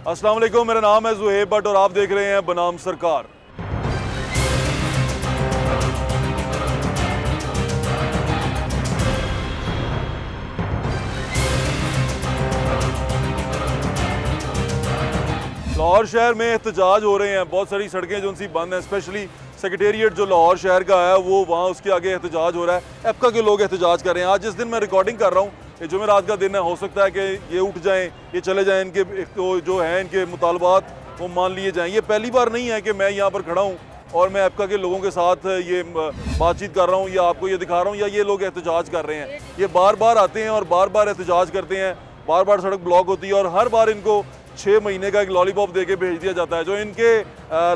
अस्सलाम वालेकुम, मेरा नाम है ज़ुहैब भट्ट और आप देख रहे हैं बनाम सरकार। लाहौर शहर में एहतजाज हो रहे हैं, बहुत सारी सड़कें जो उनसी बंद हैं, स्पेशली सेक्रेटेरिएट जो लाहौर शहर का है वो वहाँ उसके आगे एहतजाज हो रहा है। एप्का के लोग एहतजाज कर रहे हैं। आज जिस दिन मैं रिकॉर्डिंग कर रहा हूँ, ये जुमेरात का दिन है, हो सकता है कि ये उठ जाएं, ये चले जाएं, इनके जो हैं इनके मुतालबात वो मान लिए जाएं। ये पहली बार नहीं है कि मैं यहाँ पर खड़ा हूँ और मैं एप्का के लोगों के साथ ये बातचीत कर रहा हूँ या आपको ये दिखा रहा हूँ या ये लोग एहतजाज कर रहे हैं। ये बार बार आते हैं और बार बार एहतजाज करते हैं, बार बार सड़क ब्लॉक होती है और हर बार इनको 6 महीने का एक लॉलीपॉप दे के भेज दिया जाता है। जो इनके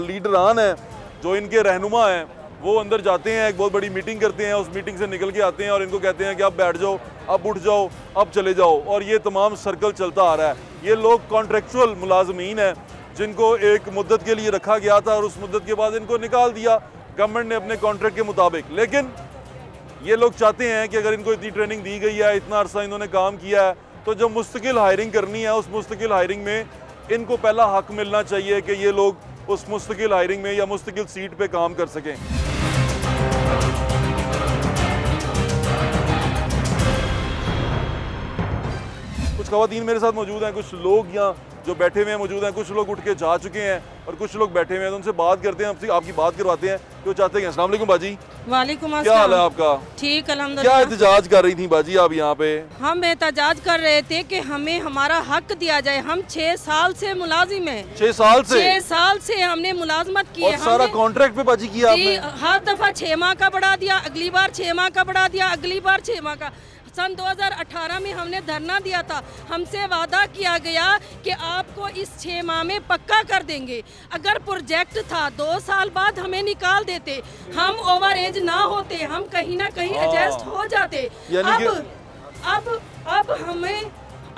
लीडरान हैं, जो इनके रहनुमा हैं, वो अंदर जाते हैं, एक बहुत बड़ी मीटिंग करते हैं, उस मीटिंग से निकल के आते हैं और इनको कहते हैं कि अब बैठ जाओ, अब उठ जाओ, अब चले जाओ। और ये तमाम सर्कल चलता आ रहा है। ये लोग कॉन्ट्रेक्चुअल मुलाजमीन हैं जिनको एक मुद्दत के लिए रखा गया था और उस मुद्दत के बाद इनको निकाल दिया गवर्नमेंट ने अपने कॉन्ट्रैक्ट के मुताबिक। लेकिन ये लोग चाहते हैं कि अगर इनको इतनी ट्रेनिंग दी गई है, इतना अरसा इन्होंने काम किया है, तो जो मुस्तकिल हायरिंग करनी है उस मुस्तकिल हायरिंग में इनको पहला हक मिलना चाहिए कि ये लोग उस मुस्तकिल हायरिंग में या मुस्तकिल सीट पे काम कर सकें। कुछ खवातीन मेरे साथ मौजूद हैं, कुछ लोग यहाँ जो बैठे हुए हैं मौजूद हैं, कुछ लोग उठ के जा चुके हैं और कुछ लोग बैठे हुए हैं। तो उनसे बात करते हैं, आपकी बात करवाते हैं कि वो चाहते हैं। अस्सलाम वालेकुम बाजी। वालेकुम अस्सलाम। क्या हाल है आपका? ठीक अल्हम्दुलिल्लाह। क्या एहतजाज कर रही थी बाजी आप यहाँ पे? हम एहतजाज कर रहे थे कि हमें हमारा हक दिया जाए। हम 6 साल से मुलाजिम हैं। 6 साल से? 6 साल से हमने मुलाजमत की और है। सारा कॉन्ट्रैक्ट पे बाजी किया आपने? हर दफा 6 माह का बढ़ा दिया, अगली बार 6 माह का बढ़ा दिया, अगली बार 6 माह का। सन 2018 में हमने धरना दिया था, हमसे वादा किया गया कि आपको इस 6 माह में पक्का कर देंगे। अगर प्रोजेक्ट था 2 साल बाद हमें निकाल देते, हम ओवर एज ना होते, हम कहीं ना कहीं एडजस्ट हो जाते।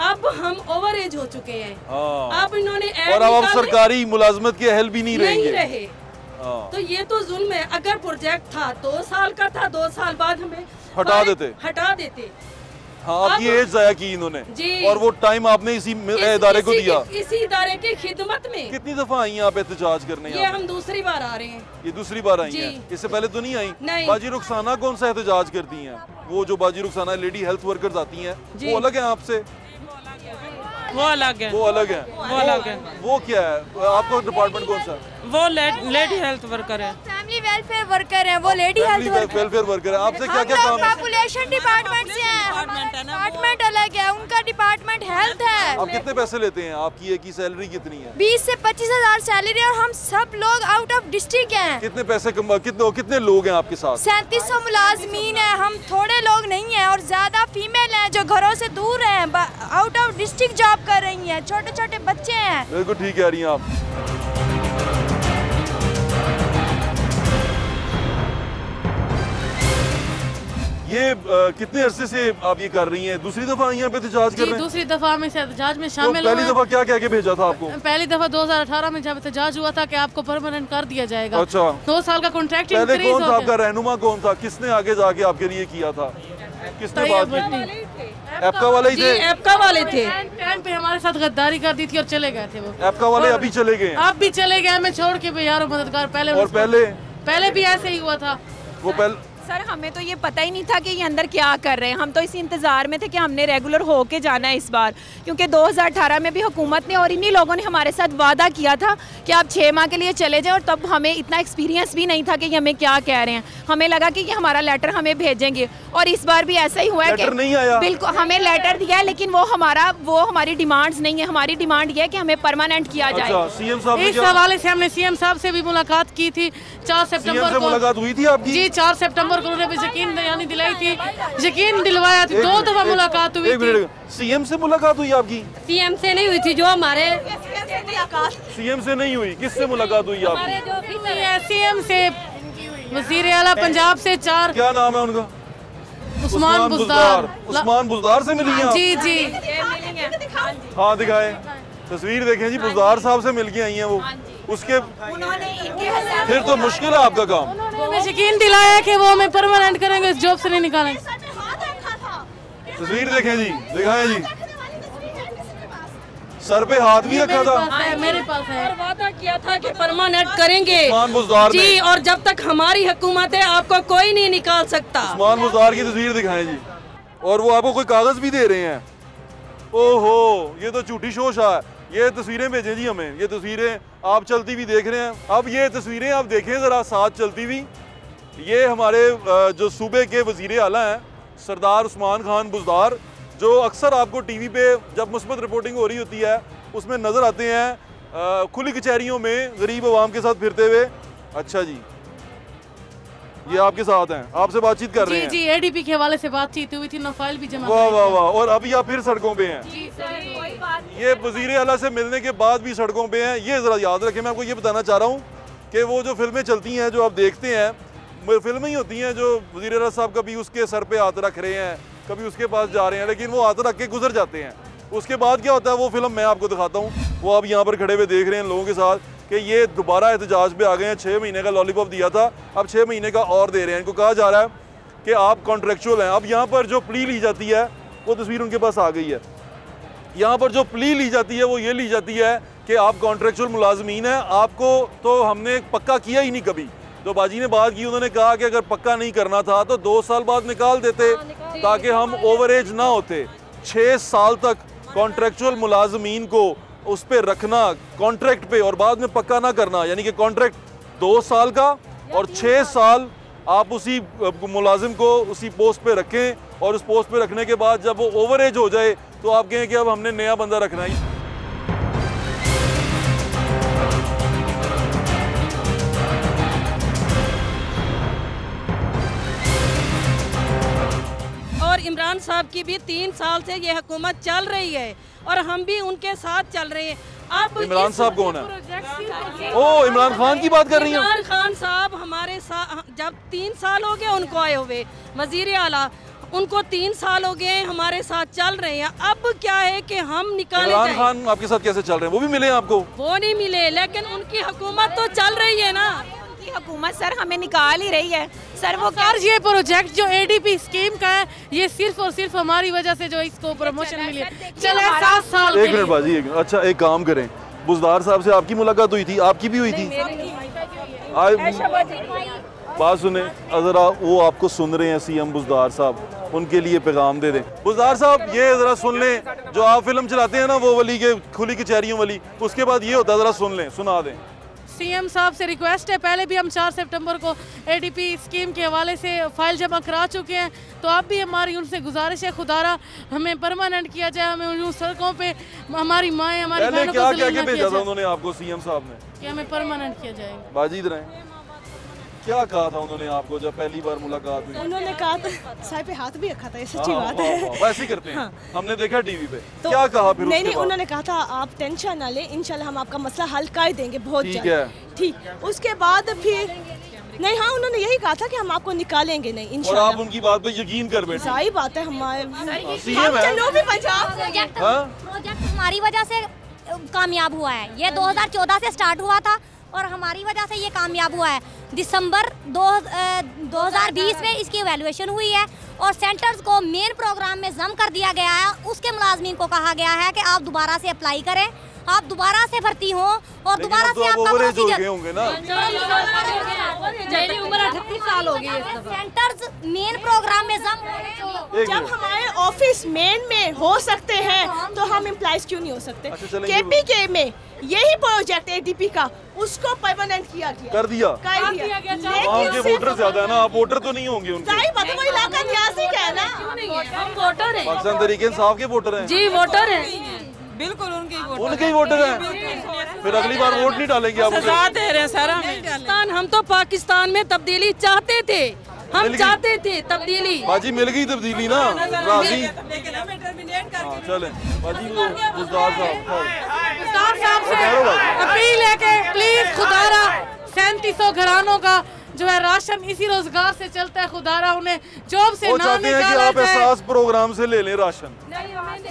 अब हम ओवर एज हो चुके हैं। अब इन्होंने और अब आप सरकारी मुलाजमत के अहल भी नहीं रहे। तो ये तो जुल्म है। अगर प्रोजेक्ट था 2 साल का था, 2 साल बाद हमें हटा देते। हाँ, आपकी एज ज़ाया की इन्होंने और वो टाइम आपने इसी इदारे को दिया। इसी इदारे की खिदमत में। कितनी दफा आई हैं आप एहतजाज करने? ये हम दूसरी बार आ रहे हैं। ये दूसरी बार आई हैं? इससे पहले तो नहीं आई? नहीं। बाजी रुखसाना कौन सा एहतजाज करती हैं? वो जो बाजी रुखसाना लेडी हेल्थ वर्कर्स आती हैं, वो अलग है आपसे? वो अलग है। वो अलग है। वो अलग है। वो क्या है? आपका डिपार्टमेंट कौन सा? वो लेडी हेल्थ वर्कर है। फैमिली वेलफेयर वर्कर है। वो लेडी हेल्थ वेलफेयर वर्कर है। आपसे क्या क्या काम है? पॉपुलेशन डिपार्टमेंट से है। डिपार्टमेंट अलग है, उनका डिपार्टमेंट हेल्थ है। आप कितने पैसे लेते हैं? आपकी एक ही सैलरी कितनी है? 20 से 25 हजार सैलरी और हम सब लोग आउट ऑफ डिस्ट्रिक्ट हैं। कितने पैसे कितने लोग हैं आपके साथ? 3700 मुलाजमीन है। हम थोड़े लोग नहीं है और ज्यादा फीमेल हैं जो घरों से दूर हैं, आउट ऑफ डिस्ट्रिक्ट जॉब कर रही हैं, छोटे छोटे बच्चे हैं। बिल्कुल ठीक कह रही हैं आप। ये कितने अरसे से आप ये कर रही हैं? दूसरी दफा यहाँ पे एहतजाज कर रहे हैं? दूसरी दफा में एहतजाज में शामिल। पहली दफा क्या कह के भेजा था आपको? पहली दफा 2018 में जब एहतजाज हुआ था कि आपको परमानेंट कर दिया जाएगा। अच्छा। 2 साल का कॉन्ट्रैक्ट पहले कौन था आपका रहनुमा? कौन था? किसने आगे जाके आपके लिए किया था? किसने बात की? एप्का वाले ही थे? एप्का वाले थे। टाइम पे हमारे साथ गद्दारी कर दी थी और चले गए थे वो। एप्का वाले अभी चले गए? आप भी चले गए, हमें छोड़ के भी यार मददगार। पहले भी ऐसे ही हुआ था। वो पहले सर हमें तो ये पता ही नहीं था कि ये अंदर क्या कर रहे हैं। हम तो इसी इंतज़ार में थे कि हमने रेगुलर होके जाना है इस बार, क्योंकि 2018 में भी हुकूमत ने और इन्हीं लोगों ने हमारे साथ वादा किया था कि आप 6 माह के लिए चले जाएं और तब हमें इतना एक्सपीरियंस भी नहीं था कि ये हमें क्या कह रहे हैं। हमें लगा कि ये हमारा लेटर हमें भेजेंगे और इस बार भी ऐसा ही हुआ है कि नहीं आया। बिल्कुल हमें लेटर दिया है, लेकिन वो हमारी डिमांड्स नहीं है। हमारी डिमांड ये है कि हमें परमानेंट किया जाए। इस हवाले से हमने सीएम साहब से भी मुलाकात की थी। 4 सितंबर को मुलाकात हुई थी आपकी? जी, 4 सितंबर को उन्होंने यकीन दिलाई थी, यकीन दिलवाया थी। 2 दफा मुलाकात हुई थी। सीएम से मुलाकात हुई आपकी? सीएम से नहीं हुई थी, जो हमारे सीएम से नहीं हुई। किससे मुलाकात हुई आपकी? सीएम से, वजीर आला पंजाब से। 4 क्या नाम है उनका? उस्मान बुज़दार। उस्मान बुज़दार से मिली हैं? जी जी। हाँ दिखाए, तस्वीर देखें जी। बुज़दार साहब से मिल के आई हैं वो। उसके फिर तो मुश्किल है आपका काम। उन्होंने यकीन दिलाया कि वो हमें परमानेंट करेंगे, इस जॉब से नहीं निकालेंगे। तस्वीर देखें जी, दिखाएं जी। सर पे हाथ भी रखा था। मेरे पास है। और वादा किया था कि परमानेंट करेंगे उस्मान बुज़दार ने। जी, और जब तक हमारी हुकूमत है आपको कोई नहीं निकाल सकता। उस्मान बुज़दार की तस्वीर दिखाएं जी, और वो आपको कोई कागज भी दे रहे हैं। ओहो, ये तो झूठी शोशा है। ये तस्वीरें भेजें जी हमें, ये तस्वीरें आप चलती हुई देख रहे हैं। अब ये तस्वीरें आप देखें ज़रा साथ चलती हुई। ये हमारे जो सूबे के वज़ीर आला हैं सरदार उस्मान खान बुज़दार, जो अक्सर आपको टीवी पे जब मुस्बत रिपोर्टिंग हो रही होती है उसमें नज़र आते हैं खुली कचहरियों में गरीब आवाम के साथ फिरते हुए। अच्छा जी, ये आपके साथ हैं, आपसे बातचीत कर रहे हैं। जी, एडीपी के हवाले से बातचीत हुई थी ना, फाइल भी जमा। वाह वाह वाह। और अभी आप फिर सड़कों पे हैं। ये वज़ीर आला से मिलने के बाद भी सड़कों पे हैं। ये ज़रा याद रखें, मैं आपको ये बताना चाह रहा हूँ कि वो जो फिल्में चलती हैं जो आप देखते हैं, फिल्में ही होती हैं जो वज़ीर आला साहब कभी उसके सर पे हाथ रख रहे हैं, कभी उसके पास जा रहे हैं, लेकिन वो हाथ रख के गुजर जाते हैं। उसके बाद क्या होता है वो फिल्म मैं आपको दिखाता हूँ। वो आप यहाँ पर खड़े हुए देख रहे हैं लोगों के साथ कि ये दोबारा एहतजाज पे आ गए हैं। 6 महीने का लॉलीपॉप दिया था, अब 6 महीने का और दे रहे हैं। इनको कहा जा रहा है कि आप कॉन्ट्रेक्चुअल हैं। अब यहाँ पर जो प्ली ली जाती है, वो तस्वीर उनके पास आ गई है। यहाँ पर जो प्ली ली जाती है वो ये ली जाती है कि आप कॉन्ट्रेक्चुअल मुलाजमीन हैं, आपको तो हमने पक्का किया ही नहीं कभी। तो बाजी ने बात की, उन्होंने कहा कि अगर पक्का नहीं करना था तो 2 साल बाद निकाल देते ताकि हम ओवरेज ना होते। 6 साल तक कॉन्ट्रेक्चुअल मुलाजमीन को उस पर रखना कॉन्ट्रैक्ट पे और बाद में पक्का ना करना, यानी कि कॉन्ट्रैक्ट 2 साल का और 6 साल आप उसी मुलाजिम को उसी पोस्ट पे रखें, और उस पोस्ट पे रखने के बाद जब वो ओवरेज हो जाए तो आप कहें कि अब हमने नया बंदा रखना है। और इमरान साहब की भी 3 साल से ये हुकूमत चल रही है और हम भी उनके साथ चल रहे हैं। अब इमरान साहब कौन है? ओ, इमरान खान की बात कर रही हैं? इमरान खान साहब हमारे साथ जब 3 साल हो गए उनको आए हुए वजीर आला, उनको 3 साल हो गए हमारे साथ चल रहे हैं। अब क्या है कि हम निकाले जाएं। इमरान खान आपके साथ कैसे चल रहे हैं? वो भी मिले हैं आपको? वो नहीं मिले, लेकिन उनकी हुकूमत तो चल रही है ना। हुकूमत सर हमें निकाल ही रही है सर। वो सर ये प्रोजेक्ट जो एडीपी स्कीम का है, ये सिर्फ और सिर्फ हमारी वजह से जो इसको प्रमोशन मिली है। चले 7 साल। एक मिनट बाजी, एक मिनट। अच्छा, एक काम करें, बुज़दार साहब से आपकी मुलाकात हुई थी? आपकी भी हुई थी? बात सुने ज़रा, वो आपको सुन रहे हैं सीएम बुज़दार साहब, उनके लिए पैगाम दे दें। बुज़दार साहब ये ज़रा सुन लें, जो आप फिल्म चलाते हैं ना वो वाली के खुली कचहरियों वाली, उसके बाद ये होता है, ज़रा सुन लें, सुना दें। सीएम साहब से रिक्वेस्ट है, पहले भी हम 4 सितंबर को एडीपी स्कीम के हवाले से फाइल जमा करा चुके हैं, तो अब भी हमारी उनसे गुजारिश है खुदारा हमें परमानेंट किया जाए। हमें उन सड़कों पे हमारी माएँ हमारी बहनों को क्या भेजा था उन्होंने आपको सीएम साहब ने कि हमें परमानेंट किया जाएगा? बाजी इधर हैं। क्या कहा था उन्होंने आपको जब पहली बार मुलाकात हुई? उन्होंने कहा था, साहिब पे हाथ भी रखा था, ये सच्ची बात है। वैसे ही करते हैं, हमने देखा टीवी पे। तो क्या कहा फिर? नहीं, उन्होंने कहा था आप टेंशन ना लें, इंशाल्लाह हम आपका मसला हल कर देंगे बहुत जल्द। ठीक, उसके बाद फिर नहीं, हाँ उन्होंने यही कहा था कि हम आपको निकालेंगे नहीं इंशाल्लाह। और आप उनकी बात पे यकीन कर बैठे? सही बात है, हमारे प्रोजेक्ट हमारी वजह से कामयाब हुआ है। ये 2014 से स्टार्ट हुआ था और हमारी वजह से ये कामयाब हुआ है। दिसंबर 2020 में इसकी एवेल्युएशन हुई है और सेंटर्स को मेन प्रोग्राम में जम कर दिया गया है। उसके मुलाजमीन को कहा गया है कि आप दोबारा से अप्लाई करें, आप दोबारा से भर्ती हो और दोबारा से आपका होंगे ना। मेरी उम्र 38 साल हो गई। सेंटर्स मेन प्रोग्राम में जब हमारे ऑफिस मेन में हो सकते हैं तो हम एम्प्लॉइज क्यों नहीं हो सकते? केपीके में यही प्रोजेक्ट एडीपी का उसको परमानेंट किया गया, कर दिया। वहाँ के वोटर ज्यादा है ना, आप वोटर तो नहीं होंगे उनके। वो इलाका न्यासी का है ना। हम वोटर हैं, पाकिस्तान तरीके इंसाफ के वोटर हैं। जी वोटर हैं, बिल्कुल उनके ही वोटर हैं। फिर अगली बार वोट नहीं डालेंगे आप? सजा दे रहे हैं सर हमें। हम तो पाकिस्तान में तब्दीली चाहते थे, हम चाहते थे तब्दीली। बाजी मिल गई तब्दीली ना, राजी। लेकिन हमें टर्मिनेट करके चलें बाजी, बुज़दार साहब से अपील है कि प्लीज खुदारा 3700 घरानों का जो है राशन इसी रोजगार से चलता है। खुदारा उन्हें जॉब से ना चाहते हैं कि निकाला आप जाए, एहसास प्रोग्राम से ले लें राशन।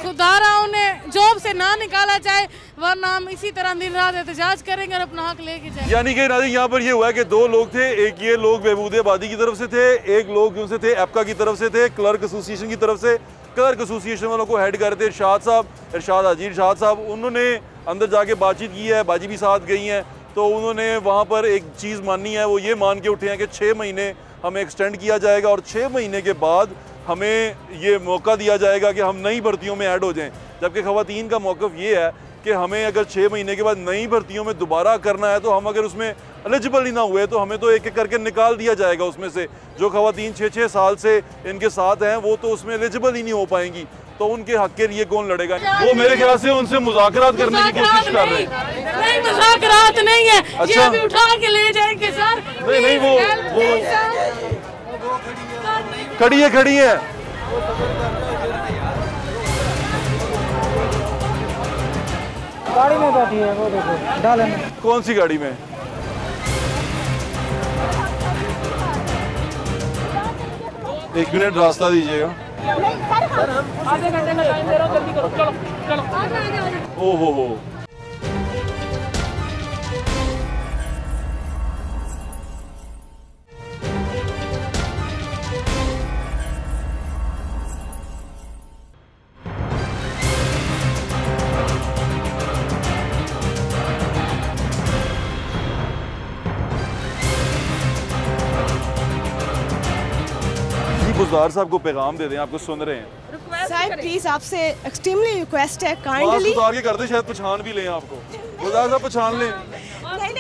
खुदारा उन्हें जॉब से ना निकाला जाए, वरना हम इसी तरह दिन रात एहतजाज करेंगे और अपना हक लेके जाएंगे। यानी कि नाज़रीन यहाँ पर ये हुआ है कि दो लोग थे, एक ये लोग बहबूद आबादी की तरफ से थे, एक लोग उनसे थे एप्का की तरफ से थे, क्लर्क एसोसिएशन की तरफ से। क्लर्क एसोसिएशन वालों को हेड करते इरशाद हाजी इरशाद साहब, उन्होंने अंदर जाके बातचीत की है, बाजी भी साथ गई हैं। तो उन्होंने वहाँ पर एक चीज़ माननी है, वो ये मान के उठे हैं कि 6 महीने हमें एक्सटेंड किया जाएगा और 6 महीने के बाद हमें ये मौका दिया जाएगा कि हम नई भर्तियों में ऐड हो जाएं। जबकि ख़वातीन का मौक़िफ़ ये है कि हमें अगर 6 महीने के बाद नई भर्तियों में दोबारा करना है, तो हम अगर उसमें एलिजिबल ही ना हुए तो हमें तो एक एक करके निकाल दिया जाएगा उसमें से। जो ख़वातीन 6-6 साल से इनके साथ हैं वो तो उसमें एलिजिबल ही नहीं हो पाएंगी, तो उनके हक के लिए कौन लड़ेगा? वो मेरे ख्याल से उनसे मुज़ाकरात करने की कोशिश कर रहे हैं। नहीं, मुज़ाकरात नहीं है। अच्छा। ये अभी उठा के ले जाएंगे सर। नहीं वो खड़ी है। गाड़ी में बैठी है, वो देखो डाले में। कौन सी गाड़ी में? एक मिनट रास्ता दीजिएगा। आधे घंटे का टाइम दे रहा हूँ, जल्दी करो। चलो चलो। ओ हो। गुलजार साहब को पैगाम दे दें, आपको सुन रहे हैं। साहब प्लीज आपसे एक्सट्रीमली रिक्वेस्ट है, काइंडली काइंडली के करते शायद पहचान भी लें आपको। गुलजार साहब पहचान लें। नहीं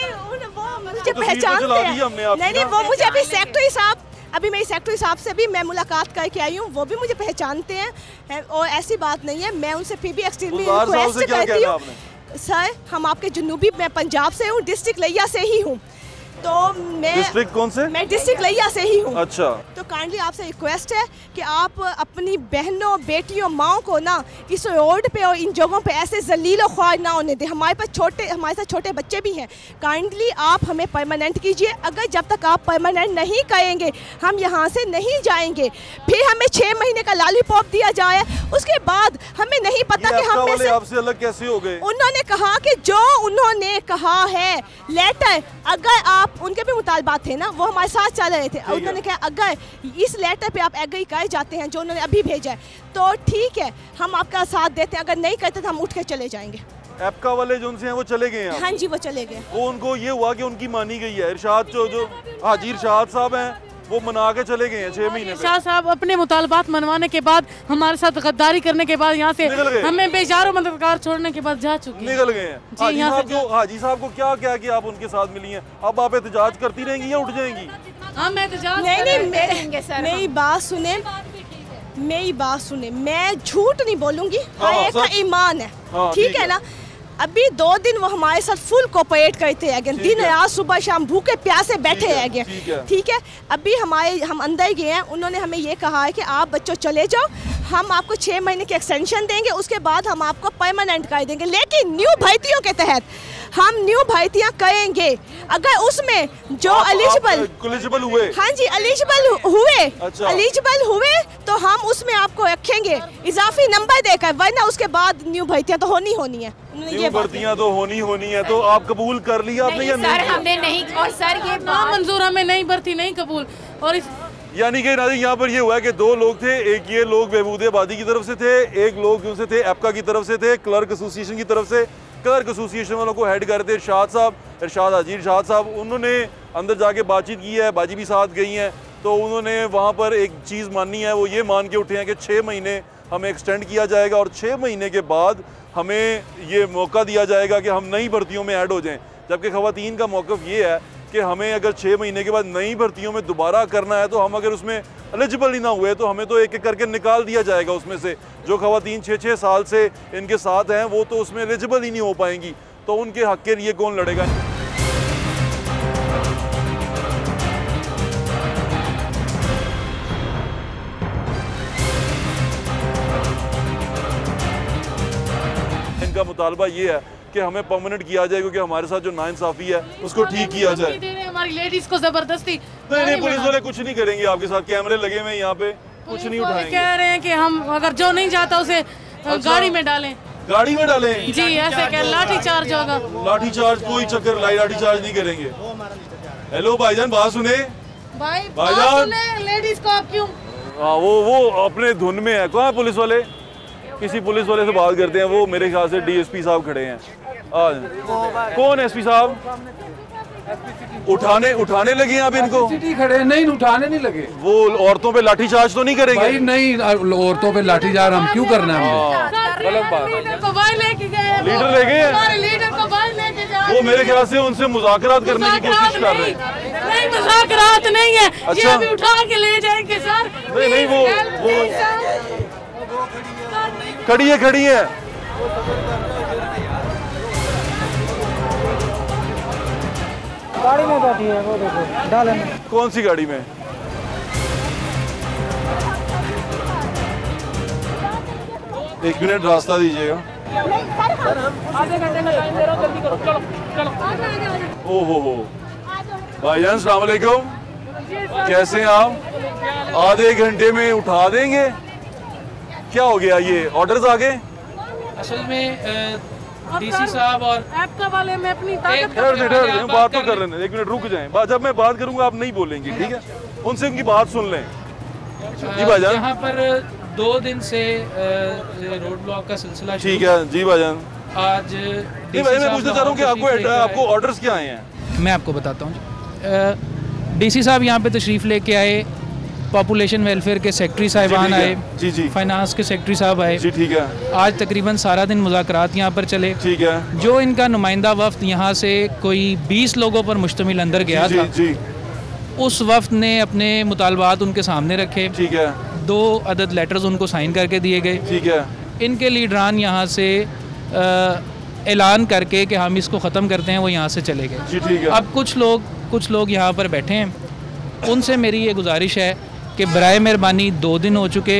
वो मुझे तो पहचानते चला हैं। दी हमने आपकी नहीं ना। वो मुझे अभी सेक्रेटरी साहब, अभी मेरी सेक्रेटरी साहब से भी मैं मुलाकात करके आई हूँ, वो भी मुझे पहचानते हैं और ऐसी बात नहीं है। मैं उनसे फिर भी एक्सट्रीमली रिक्वेस्ट करती हूँ। सर हम आपके जुनूबी, मैं पंजाब से हूँ, डिस्ट्रिक्ट लिया से ही हूँ, तो मैं डिस्ट्रिक्ट कौन से? मैं डिस्ट्रिक्ट लिया से ही हूँ। अच्छा। तो काइंडली आपसे रिक्वेस्ट है कि आप अपनी बहनों, बेटियों, माओ को ना इस रोड पे और इन जगहों पे ऐसे जलील और ख्वार ना होने दें। हमारे साथ छोटे बच्चे भी हैं। काइंडली आप हमें परमानेंट कीजिए। अगर जब तक आप परमानेंट नहीं करेंगे हम यहाँ से नहीं जाएंगे। फिर हमें 6 महीने का लॉलीपॉप दिया जाए, उसके बाद हमें नहीं पता कि हम में से आपसे अलग कैसे हो गए? उन्होंने कहा कि जो उन्होंने कहा है लेटर, अगर आप उनके भी मुतालबात थे ना, वो हमारे साथ चल रहे थे। उन्होंने कहा अगर इस लेटर पे आप एग्री कर जाते हैं जो उन्होंने अभी भेजा है तो ठीक है, हम आपका साथ देते हैं। अगर नहीं करते तो हम उठ के चले जाएंगे। एप्का वाले जो उनसे हैं वो चले गए हैं? हाँ जी वो चले गए। वो उनको ये हुआ कि उनकी मानी गई है। इरशाद जो हाजी इरशाद साहब हैं वो मना के चले गए हैं 6 महीने शाह साहब अपने मुतालबात मनवाने के बाद, हमारे साथ गद्दारी करने के बाद यहाँ से हमें बेचारों मददगार छोड़ने के बाद जा चुके हैं, निकल गए हैं। हाजी साहब को क्या क्या कि आप उनके साथ मिली हैं? अब आप एहतजाज करती रहेंगी या उठ जाएंगी? हम एहतजाज मेरी बात सुने, मैं झूठ नहीं बोलूंगी। एक का ईमान है, ठीक है ना। अभी 2 दिन वो हमारे साथ फुल कोऑपरेट करते हैं, दिन रात सुबह शाम भूखे प्यासे बैठे हैं, ठीक है। अभी हम अंदर गए हैं, उन्होंने हमें ये कहा है कि आप बच्चों चले जाओ, हम आपको 6 महीने की एक्सटेंशन देंगे, उसके बाद हम आपको परमानेंट कर देंगे। लेकिन न्यू भर्तियों के तहत हम न्यू भर्तियाँ करेंगे। अगर उसमें जो एलिजिबल हुए, हाँ जी एलिजिबल हुए, अच्छा। एलिजिबल हुए तो हम उसमें आपको रखेंगे इजाफी नंबर देकर, वरना उसके बाद न्यू भर्तियाँ तो होनी है। न्यू भर्तियाँ तो होनी है। तो आप कबूल कर लिया आपने या नहीं? हमने नहीं, और सर ये मंजूर, हमें नई भर्ती नहीं कबूल। और यानी कि नाज़रीन यहाँ पर ये हुआ है कि 2 लोग थे, एक ये लोग बहबूद आबादी की तरफ से थे, एक लोग उनसे थे एप्का की तरफ से थे, क्लर्क एसोसिएशन की तरफ से। क्लर्क एसोसिएशन वालों को हेड करते इरशाद हाजी इरशाद साहब, उन्होंने अंदर जाके बातचीत की है, बाजी भी साथ गई हैं। तो उन्होंने वहाँ पर एक चीज़ माननी है, वो ये मान के उठे हैं कि 6 महीने हमें एक्सटेंड किया जाएगा और 6 महीने के बाद हमें ये मौका दिया जाएगा कि हम नई भर्तियों में ऐड हो जाएं। जबकि ख़वातीन का मौक़िफ़ ये है कि हमें अगर 6 महीने के बाद नई भर्तियों में दोबारा करना है, तो हम अगर उसमें एलिजिबल ही ना हुए तो हमें तो एक एक करके निकाल दिया जाएगा उसमें से। जो ख़वातीन 6-6 साल से इनके साथ हैं वो तो उसमें एलिजिबल ही नहीं हो पाएंगी, तो उनके हक के लिए कौन लड़ेगा? इनका मुतालबा ये है कि हमें परमानेंट किया जाए, क्योंकि हमारे साथ जो नाइंसाफ़ी है उसको ठीक किया जाए। हमारी लेडीज को जबरदस्ती नहीं, पुलिस वाले कुछ नहीं करेंगे आपके साथ, कैमरे लगे हुए हैं यहाँ पे, कुछ नहीं उठाएंगे। कह रहे हैं कि हम अगर जो नहीं जाता उसे गाड़ी में डालें। गाड़ी में डालें जी, ऐसे क्या लाठी चार्ज होगा? लाठी चार्ज कोई चक्कर, लाठी चार्ज नहीं करेंगे। हेलो भाईजान, बात सुने भाईजान, लेडीज को आप क्यों? हाँ, वो अपने धुन में है। कहाँ पुलिस वाले? किसी पुलिस वाले से बात करते हैं, वो मेरे ख्याल से डीएसपी साहब खड़े हैं। कौन है एसपी साहब? उठाने लगे हैं आप इनको? खड़े नहीं, उठाने नहीं लगे। वो औरतों पे लाठीचार्ज तो नहीं करेंगे? भाई नहीं, औरतों पे लाठीचार्ज हम क्यों करना है? गलत बात। लीडर को बाहर लेके गए, लीडर ले गए, हमारे लीडर को बाहर लेके जाए। वो मेरे ख्याल से उनसे मुज़ाकरात करने की कोशिश कर रहे हैं। नहीं, मुज़ाकरात नहीं है। अच्छा, ये अभी उठा के ले जाएंगे सर। नहीं, वो खड़ी है। गाड़ी में बैठी है, वो देखो डाले में। कौन सी गाड़ी में? एक मिनट रास्ता दीजिएगा। आधे घंटे का टाइम दे रहा हूँ, जल्दी करो। चलो चलो। ओहो भाईजान, अस्सलाम वालेकुम, कैसे हैं आप? आधे घंटे में उठा देंगे? क्या हो गया, ये ऑर्डर्स आ गए? असल में डीसी साहब और आपका वाले में अपनी ताकत ठहर बात तो कर लेने, एक मिनट रुक जाएं। जब मैं बात करूंगा आप नहीं बोलेंगे, ठीक है? उनसे उनकी बात सुन लें। जी भाईजान, यहाँ पर 2 दिन से रोड ब्लॉक का सिलसिला। ठीक है जी भाईजान। आज मैं पूछना चाह रहा हूँ कि आपको ऑर्डर्स क्या आए हैं? मैं आपको बताता हूँ। डीसी साहब यहाँ पे तशरीफ़ लेके आए, पॉपुलेशन वेलफेयर के सेक्रेटरी साहिबान आए, जी, फाइनेंस के सेक्रेटरी साहब आए, जी ठीक है। आज तकरीबन सारा दिन मुज़ाकरात यहाँ पर चले, ठीक है। जो इनका नुमाइंदा वफ्द यहाँ से कोई 20 लोगों पर मुश्तमिल अंदर गया था, जी। उस वफ्द ने अपने मुतालबात उनके सामने रखे, ठीक है। 2 अदद लेटर्स उनको साइन करके दिए गए, ठीक है। इनके लीडरान यहाँ से ऐलान करके कि हम इसको ख़त्म करते हैं, वो यहाँ से चले गए, जी ठीक है। अब कुछ लोग यहाँ पर बैठे हैं, उनसे मेरी ये गुजारिश है कि बराए मेहरबानी 2 दिन हो चुके,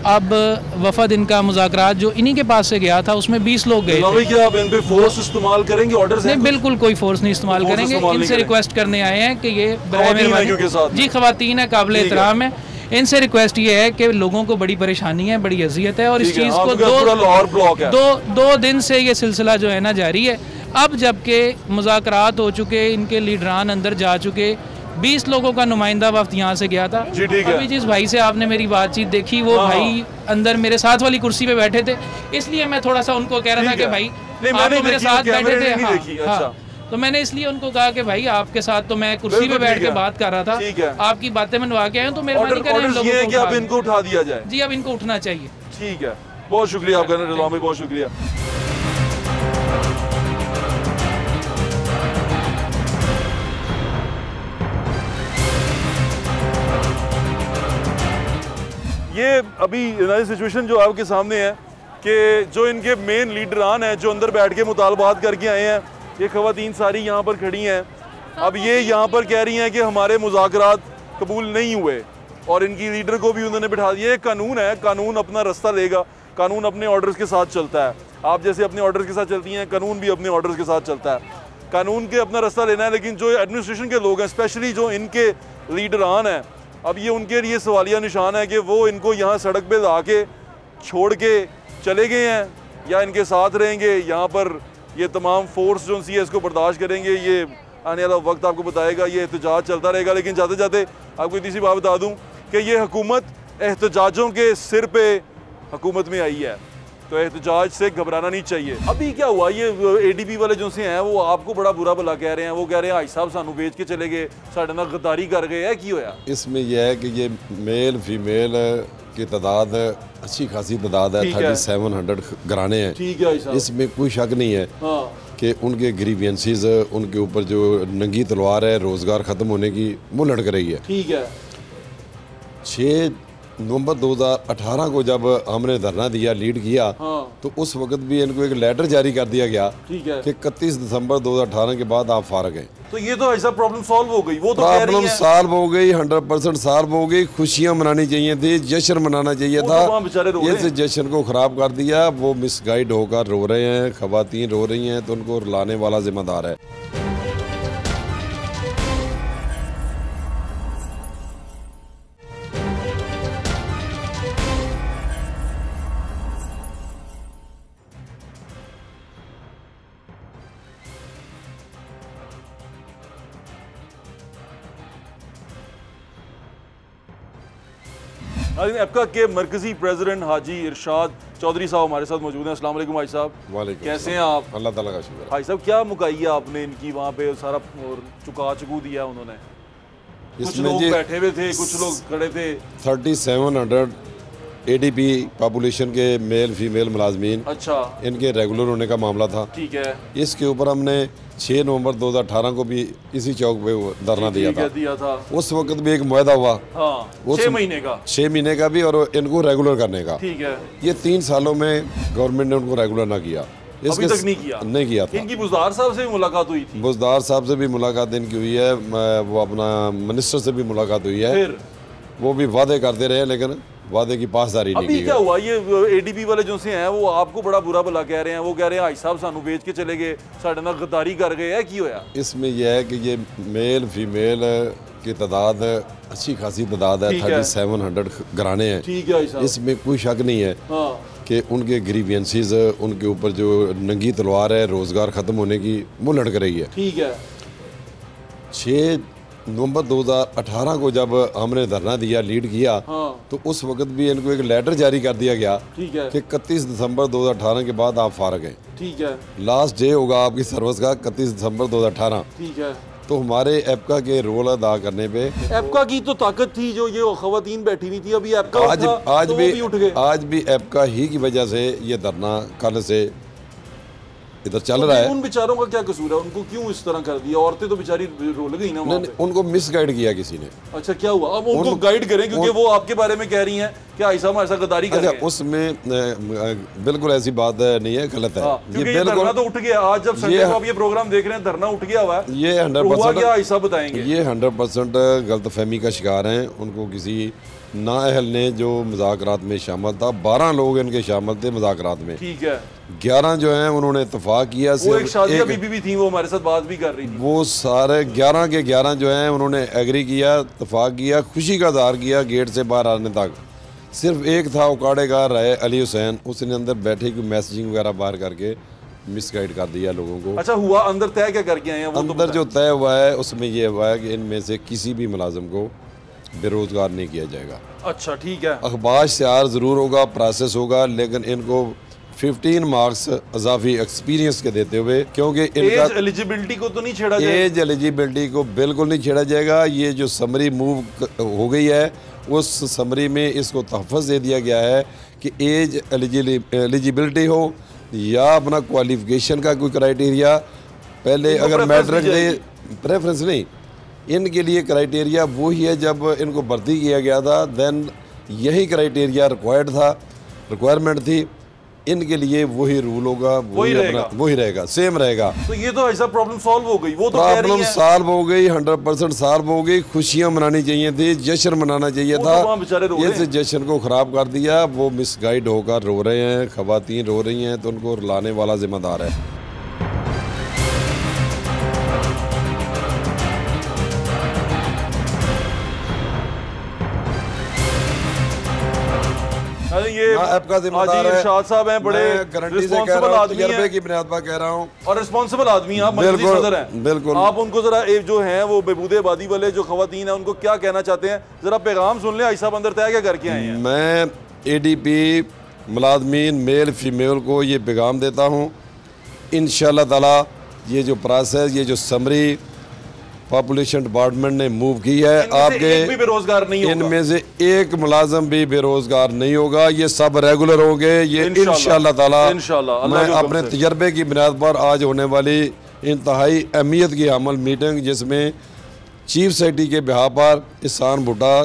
अब वफद इनका मुज़ाकरात जो इन्हीं के पास से गया था उसमें 20 लोग गए थे। क्या आप इन पे फोर्स इस्तेमाल करेंगे? ऑर्डर्स नहीं, बिल्कुल कोई फोर्स नहीं इस्तेमाल करेंगे। इनसे रिक्वेस्ट करने आए हैं कि ये बराए मेहरबानी, जी खवातीन है, काबिल एहतराम है, इनसे रिक्वेस्ट ये है कि लोगों को बड़ी परेशानी है, बड़ी अजियत है, और इस चीज़ को 2 दिन से ये सिलसिला जो है ना जारी है। अब जबकि मुज़ाकरात हो चुके, इनके लीडरान अंदर जा चुके, 20 लोगों का नुमाइंदा वफ्द यहाँ से गया था। जी ठीक है। अभी जिस भाई से आपने मेरी बातचीत देखी, वो भाई अंदर मेरे साथ वाली कुर्सी पे बैठे थे, इसलिए मैं थोड़ा सा उनको कह रहा था कि भाई आप तो मेरे साथ बैठे थे। हाँ, तो मैंने इसलिए उनको कहा कि भाई आपके साथ तो मैं कुर्सी पे बैठ के बात कर रहा था, आपकी बातें मनवा के आया हूँ, तो मेहरबानी करें कि अब इनको उठा दिया जाए। जी, अब इनको उठना चाहिए। ठीक है, बहुत शुक्रिया आपका रज़ा भाई, बहुत शुक्रिया। ये अभी नई सिचुएशन जो आपके सामने है कि जो इनके मेन लीडरान हैं, जो अंदर बैठ के मुतालबात करके आए हैं, ये खवातीन सारी यहाँ पर खड़ी हैं। अब ये यहाँ पर कह रही हैं कि हमारे मुज़ाकरात कबूल नहीं हुए, और इनकी लीडर को भी उन्होंने बिठा दिया। ये कानून है, कानून अपना रास्ता लेगा, कानून अपने ऑर्डर्स के साथ चलता है। आप जैसे अपने ऑर्डर्स के साथ चलती हैं, कानून भी अपने ऑर्डर्स के साथ चलता है। कानून के अपना रास्ता लेना है, लेकिन जो एडमिनिस्ट्रेशन के लोग हैं, स्पेशली जो इनके लीडरान हैं, अब ये उनके लिए सवालिया निशान है कि वो इनको यहाँ सड़क पे ला के छोड़ के चले गए हैं या इनके साथ रहेंगे। यहाँ पर ये तमाम फोर्स जो सी है इसको बर्दाश्त करेंगे, ये आने वाला वक्त आपको बताएगा। ये एहतजाज चलता रहेगा, लेकिन जाते जाते आपको इतनी सी बात बता दूँ कि ये हुकूमत एहतजाजों के सिर पे हुकूमत में आई है, तो एहतजाज से घबराना नहीं चाहिए। अभी क्या हुआ, ये ADP वाले जो से हैं वो आपको बड़ा बुरा भला कह रहे हैं, वो कह रहे हैं भाई साहब सानू बेच के चले गए, साढ़े नाल गद्दारी कर गए है, की होया? इसमें यह है कि ये मेल फीमेल की तादाद अच्छी खासी तादाद है, 3700 घराने हैं। ठीक है, इसमें कोई शक नहीं है कि उनके ग्रीवियंसेस, उनके ऊपर जो नंगी तलवार है रोज़गार ख़त्म होने की, वो लटक रही है। ठीक है। 6 नवंबर 2018 को जब हमने धरना दिया, लीड किया, तो उस वक्त भी इनको एक लेटर जारी कर दिया गया कि 31 दिसंबर 2018 के बाद आप फारग हैं। तो ये तो ऐसा प्रॉब्लम सॉल्व हो गई, वो तो कह रही है सॉल्व हो गई, 100% सॉल्व हो गई। खुशियां मनानी चाहिए थी, जश्न मनाना चाहिए था, इस जश्न को खराब कर दिया। वो मिसगाइड होकर रो रहे हैं, खवातीन रो रही हैं, तो उनको रुलाने वाला जिम्मेदार है। एप्का के मरकजी प्रेसिडेंट हाजी इरशाद चौधरी साहब हमारे साथ मौजूद हैं। अस्सलाम वालेकुम भाई साहब। वालेकुम, कैसे हैं आप? अल्लाह ताला का शुक्र। भाई साहब क्या मुकाई है आपने इनकी वहाँ पे, सारा चुकू दिया उन्होंने? कुछ लोग बैठे हुए थे, कुछ लोग खड़े थे। 3700 ADP पॉपुलेशन के मेल फीमेल मुलाजमीन, अच्छा, इनके रेगुलर होने का मामला था। ठीक है। इसके ऊपर हमने 6 नवंबर 2018 को भी इसी चौक पे धरना दिया था। उस वक्त भी एक मुआहदा हुआ, हाँ, 6 महीने का, 6 महीने का भी, और इनको रेगुलर करने का। ठीक है। ये 3 सालों में गवर्नमेंट ने उनको रेगुलर ना किया, अभी तक नहीं किया था। इनकी बुज़दार साहब से भी मुलाकात हुई थी। बुज़दार साहब से भी मुलाकात इनकी हुई है, वो अपना मिनिस्टर से भी मुलाकात हुई है। फिर वो भी वादे करते रहे, लेकिन वादे की पासदारी नहीं की। अभी क्या हुआ? ये ADP वाले जो से हैं वो आपको बड़ा बुरा भला कह रहे हैं। वो कह रहे हैं भाई साहब सानू बेच के चले गए, साढ़े नाल गद्दारी कर गए। है की होया? इसमें यह है कि ये मेल फीमेल की तादाद अच्छी खासी तादाद है, 3700 घराने हैं। ठीक है, इसमें कोई शक नहीं है कि उनके ग्रीवियंसेस, उनके ऊपर जो नंगी तलवार है रोजगार खत्म होने की, वो लटक रही है। ठीक है। 6 नवंबर 2018 को जब हमने धरना दिया, लीड किया, तो उस वक्त भी इनको एक लेटर जारी कर दिया गया, ठीक है, कि 31 दिसंबर 2018 के बाद आप फारग हैं। ठीक है। लास्ट डे होगा आपकी सर्विस का 31 दिसंबर 2018। ठीक है। तो हमारे एप्का के रोल अदा करने पे, एप्का की तो ताकत थी, जो ये खवातीन बैठी हुई थी, अभी एप्का आज भी एप्का ही की वजह से ये धरना कल से इधर चल रहा है। उन बेचारों का क्या कसूर है? उनको क्यों इस तरह कर दिया? औरतें तो बेचारी रो गई ना। नहीं, उनको मिसगाइड किया किसी ने। अच्छा, क्या हुआ? अब उनको गाइड करें, क्योंकि वो आपके बारे में कह रही हैं कि ऐसा ऐसा गद्दारी कर रहे हैं। उसमें बिल्कुल ऐसी बात नहीं है, गलत है। ये धरना तो उठ गया। आज जब संडे को आप ये प्रोग्राम देख रहे हैं, धरना उठ गया हुआ है। ये 100% ऐसा बताएंगे, ये 100% गलतफहमी का शिकार हैं। उनको किसी नाअहल ने जो मुज़ाकरात में शामिल था, 12 लोग इनके शामिल थे मुज़ाकरात में। ठीक है। 11 जो हैं उन्होंने इत्तेफाक किया। वो एक शादिया बीबी भी थी, वो हमारे साथ बात भी कर रही थी। वो सारे 11 के 11 जो हैं उन्होंने एग्री किया, इत्तेफाक किया, खुशी का इज़हार किया गेट से बाहर आने तक। सिर्फ एक था उकाड़े का राय अली हुसैन, उसने अंदर बैठे की मैसेजिंग वगैरह बाहर करके मिसगाइड कर दिया लोगों को। अच्छा, हुआ अंदर तय क्या करके आए हैं? वो अंदर जो तय हुआ है उसमें ये हुआ है कि इनमें से किसी भी मुलाजिम को बेरोजगार नहीं किया जाएगा। अच्छा, ठीक है। अखबार शार ज़रूर होगा, प्रोसेस होगा, लेकिन इनको 15 मार्क्स इजाफी एक्सपीरियंस के देते हुए, क्योंकि इनका एलिजिबिलिटी को तो नहीं छेड़ा जाएगा। एज एलिजिबिलिटी को बिल्कुल नहीं छेड़ा जाएगा। ये जो समरी मूव हो गई है, उस समरी में इसको तहफ़्फ़ुज़ दे दिया गया है कि एज एलिजिबिलिटी हो या अपना क्वालिफिकेशन का कोई क्राइटेरिया, पहले अगर मैट्रिक दे, प्रेफरेंस नहीं, इनके लिए क्राइटेरिया वही है जब इनको भर्ती किया गया था, देन यही क्राइटेरिया रिक्वायरमेंट थी। इनके लिए वही रूल होगा, वही रहेगा, सेम रहेगा। तो ये तो ऐसा प्रॉब्लम सॉल्व हो गई, वो तो प्रॉब्लम सॉल्व हो गई, 100% सॉल्व हो गई। खुशियां मनानी चाहिए थी, जश्न मनाना चाहिए था, इस जश्न को खराब कर दिया। वो मिसगाइड होकर रो रहे हैं, खवातीन रो रही हैं, तो उनको रुलाने वाला जिम्मेदार है। ये आपका जिम्मेदार है। इरशाद साहब हैं, बड़े रिस्पांसिबल आदमी हैं, तजर्बे की बुनियाद पर कह रहा हूं, और रिस्पांसिबल आदमी हैं। आप मजलिस सदर हैं, बिल्कुल। आप उनको जरा जो हैं वो बेबूदे आबादी वाले जो खवातीन हैं, उनको क्या कहना चाहते हैं? जरा पैगाम सुन लें। साहब अंदर तय क्या करके आए हैं? मैं ADP मुलाजमीन मेल फीमेल को ये पैगाम देता हूँ, इंशाअल्लाह ताला ये जो प्रोसेस, ये जो समरी पॉपुलेशन डिपार्टमेंट ने मूव की है, आपके बेरोजगार नहीं होगा, इनमें से एक मुलाजम भी बेरोजगार नहीं होगा। ये सब रेगुलर होंगे, ये इंशाअल्लाह ताला। मैं अपने तजर्बे की बुनियाद पर आज होने वाली इंतहाई अहमियत की अमल मीटिंग, जिसमें चीफ सेक्रेटरी के बिहाफ पर इहसान भुट्टा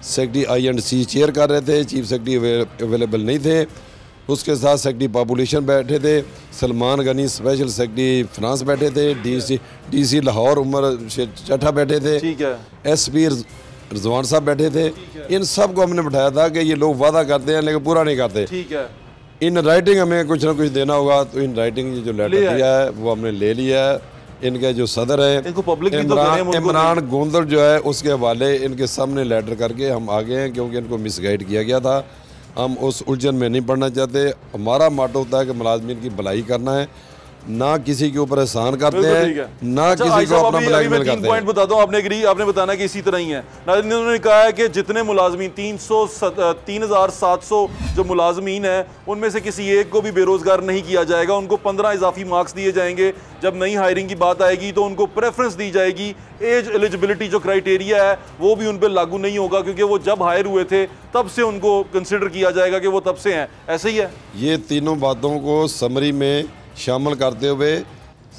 सेक्रेटरी I&C चेयर कर रहे थे, चीफ सेक्रेटरी अवेलेबल नहीं थे, उसके साथ सेक्रेटरी पॉपुलेशन बैठे थे, Salman Gani special secretary France बैठे थे, डीसी लाहौर उमर चट्ठा बैठे थे, ठीक है, एसपी रिजवान साहब बैठे थे। इन सब को हमने बिठाया था कि ये लोग वादा करते हैं लेकिन पूरा नहीं करते। ठीक है, इन राइटिंग हमें कुछ ना कुछ देना होगा, तो इन राइटिंग जो लेटर दिया है वो हमने ले लिया है। इनके जो सदर है इमरान गोंदल जो है, उसके हवाले इनके सामने लेटर करके हम आ गए हैं, क्योंकि इनको मिसगाइड किया गया था। हम उस उलझन में नहीं पड़ना चाहते। हमारा मोटो होता है कि मुलाजमीन की भलाई करना है, ना किसी के ऊपर एहसान करते हैं, ना किसी को अपना ब्लैकमेल करते हैं। पॉइंट बताता हूँ, आपने बताना कि इसी तरह ही है। नाज़रीन, उन्होंने कहा है कि जितने मुलाजमीन 3700 जो मुलाजमीन हैं उनमें से किसी एक को भी बेरोजगार नहीं किया जाएगा। उनको 15 इजाफी मार्क्स दिए जाएंगे। जब नई हायरिंग की बात आएगी तो उनको प्रेफरेंस दी जाएगी। एज एलिजिबिलिटी जो क्राइटेरिया है वो भी उन पर लागू नहीं होगा, क्योंकि वो जब हायर हुए थे तब से उनको कंसिडर किया जाएगा कि वो तब से हैं। ऐसे ही है। ये तीनों बातों को समरी में शामिल करते हुए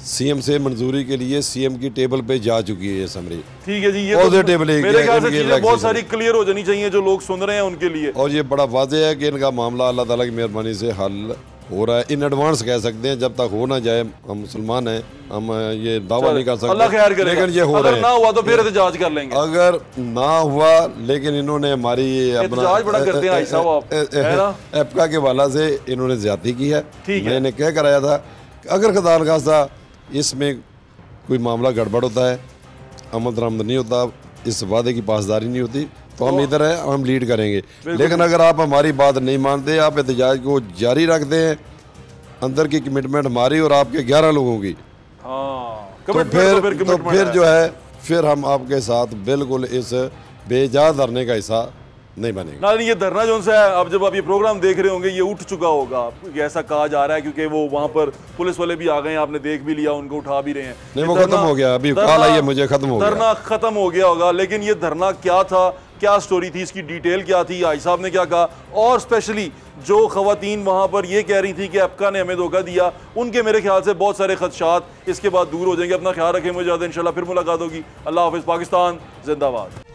सीएम से मंजूरी के लिए सीएम की टेबल पे जा चुकी है ये समरी। ठीक है जी, ये तो मेरे ख्याल से चीजें बहुत सारी क्लियर हो जानी चाहिए जो लोग सुन रहे हैं उनके लिए। और ये बड़ा वाज़ेह है कि इनका मामला अल्लाह ताला की मेहरबानी से हल हो रहा है। इन एडवांस कह सकते हैं, जब तक हो ना जाए, हम मुसलमान हैं, हम ये दावा नहीं कर सकते, अल्लाह खैर करेगा। लेकिन ये हो रहा है। ना हुआ तो फिर एहतजाज कर लेंगे। अगर ना हुआ, लेकिन इन्होंने हमारी एहतजाज बड़ा करते हैं एप्का के वाला से इन्होंने ज्यादती की है। मैंने कह कराया था अगर खुदा न खास्ता इसमें कोई मामला गड़बड़ होता है, अमल दरामद नहीं होता, इस वादे की पासदारी नहीं होती, तो हम इधर है, हम लीड करेंगे। लेकिन अगर आप हमारी बात नहीं मानते, आप एहतजाज को जारी रखते हैं, अंदर की कमिटमेंट हमारी और आपके 11 लोगों की, तो फिर जो है फिर हम आपके साथ बिल्कुल इस बेजा धरने का हिस्सा नहीं बनेगा। ना ये धरना जो है, अब जब आप ये प्रोग्राम देख रहे होंगे ये उठ चुका होगा, ऐसा कहा जा रहा है, क्योंकि वो वहाँ पर पुलिस वाले भी आ गए हैं, आपने देख भी लिया, उनको उठा भी रहे हैं। नहीं, वो खत्म हो गया, अभी कॉल आई है मुझे, खत्म हो गया, धरना खत्म हो गया होगा। लेकिन ये धरना क्या था, क्या स्टोरी थी, इसकी डिटेल क्या थी, आई साहब ने क्या कहा, और स्पेशली जो खवातीन वहाँ पर ये कह रही थी कि एप्का ने हमें धोखा दिया, उनके मेरे ख्याल से बहुत सारे खदशात इसके बाद दूर हो जाएंगे। अपना ख्याल रखें, मुझे ज़्यादा इंशाल्लाह फिर मुलाकात होगी। अल्लाह हाफ़िज़। पाकिस्तान जिंदाबाद।